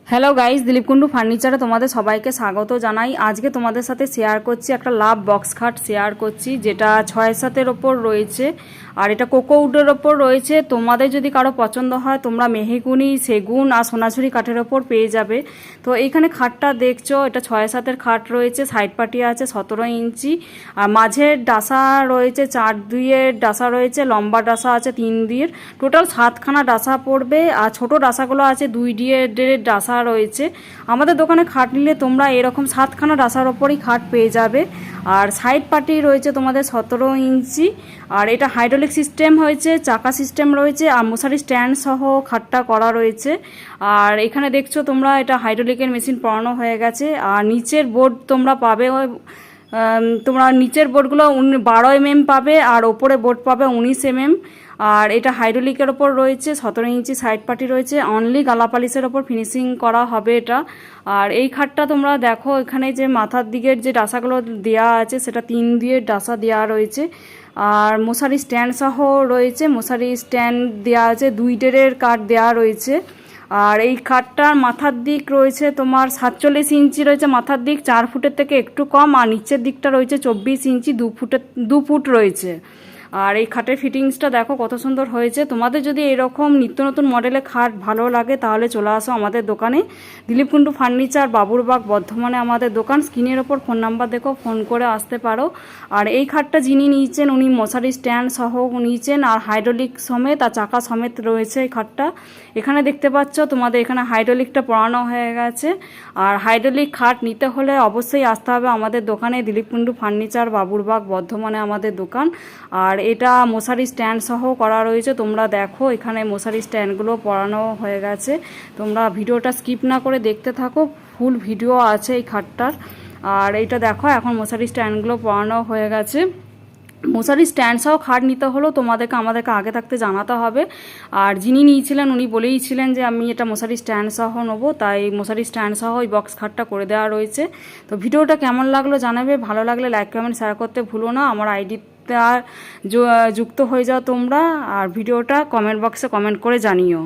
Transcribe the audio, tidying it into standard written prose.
Hello guys, Dilip Kundu ফার্নিচারে তোমাদের সবাইকে স্বাগত জানাই। আজকে তোমাদের সাথে শেয়ার করছি একটা লাভ বক্স খাট শেয়ার করছি, যেটা 6-7-এর ওপর রয়েছে আর এটা কোকো উডের ওপর রয়েছে। তোমাদের যদি কারো পছন্দ হয় তোমরা মেহগুনি, সেগুন আর সোনাঝুরি কাঠের ওপর পেয়ে যাবে। তো এইখানে খাটটা দেখছো, এটা 6-7-এর খাট রয়েছে, সাইড পাটি আছে 17 ইঞ্চি আর মাঝের ডাসা রয়েছে 4-2-এর ডাসা রয়েছে, লম্বা ডাসা আছে 3-2-এর, টোটাল 7খানা ডাসা পড়বে আর ছোট ডাসাগুলো আছে 2-2-এর ডাসা রয়েছে। আমাদের দোকানে খাট নিলে তোমরা এরকম 7খানা ডাসার ওপরই খাট পেয়ে যাবে। আর সাইড পাটি রয়েছে তোমাদের 17 ইঞ্চি আর এটা হাইড্রোলিক সিস্টেম হয়েছে, চাকা সিস্টেম রয়েছে আর মশারি স্ট্যান্ড সহ খাটটা করা রয়েছে। আর এখানে দেখছো তোমরা এটা হাইড্রোলিকের মেশিন পড়ানো হয়ে গেছে। আর নিচের বোর্ড তোমরা পাবে, তোমরা নিচের বোর্ডগুলো 12 mm পাবে আর ওপরে বোর্ড পাবে 19 mm। আর এটা হাইড্রোলিকের ওপর রয়েছে, 17 ইঞ্চি সাইড পাটি রয়েছে, অনলি গালাপালিশের ওপর ফিনিশিং করা হবে এটা। আর এই খাটটা তোমরা দেখো, এখানে যে মাথার দিকের যে ডাসাগুলো দেওয়া আছে সেটা 3-2-এর ডাসা দেওয়া রয়েছে আর মশারি স্ট্যান্ড সহ রয়েছে, মশারি স্ট্যান্ড দেওয়া আছে, 2-2-এর কাঠ দেওয়া রয়েছে। আর এই খাটটার মাথার দিক রয়েছে তোমার 47 ইঞ্চি রয়েছে মাথার দিক, 4 ফুটের থেকে একটু কম, আর নিচের দিকটা রয়েছে 24 ইঞ্চি, 2 ফুট রয়েছে। আর এই খাটের ফিটিংসটা দেখো কত সুন্দর হয়েছে। তোমাদের যদি এরকম নিত্য নতুন মডেলের খাট ভালো লাগে তাহলে চলে আসো আমাদের দোকানে, দিলীপ কুন্ডু ফার্নিচার, বাবুরবাগ, বর্ধমানে আমাদের দোকান। স্ক্রিনের ওপর ফোন নাম্বার দেখো, ফোন করে আসতে পারো। আর এই খাটটা যিনি নিয়েছেন উনি মশারি স্ট্যান্ড সহ নিয়েছেন আর হাইড্রোলিক সমেত আর চাকা সমেত রয়েছে এই খাটটা। এখানে দেখতে পাচ্ছ তোমাদের এখানে হাইড্রোলিকটা পড়ানো হয়ে গেছে। আর হাইড্রোলিক খাট নিতে হলে অবশ্যই আসতে হবে আমাদের দোকানে, দিলীপ কুন্ডু ফার্নিচার, বাবুরবাগ, বর্ধমানে আমাদের দোকান। আর এটা মশারি স্ট্যান্ড সহ করা রয়েছে, তোমরা দেখো এখানে মশারি স্ট্যান্ডগুলো পরানো হয়ে গেছে। তোমরা ভিডিওটা স্কিপ না করে দেখতে থাকো, ফুল ভিডিও আছে এই খাটটার। আর এইটা দেখো এখন মশারি স্ট্যান্ডগুলো পরানো হয়ে গেছে। মশারি স্ট্যান্ড সহ খাট নিতে হলেও আমাদেরকে আগে থাকতে জানাতে হবে। আর যিনি নিয়েছিলেন উনি বলেইছিলেন যে আমি এটা মশারি স্ট্যান্ড সহ নেবো, তাই মশারি স্ট্যান্ড সহ ওই বক্স খাটটা করে দেওয়া রয়েছে। তো ভিডিওটা কেমন লাগলো জানাবে, ভালো লাগলে লাইক কমেন্ট শেয়ার করতে ভুলো না। আমার আইডিতে যুক্ত হয়ে যাও তোমরা, আর ভিডিওটা কমেন্ট বক্সে কমেন্ট করে জানিও।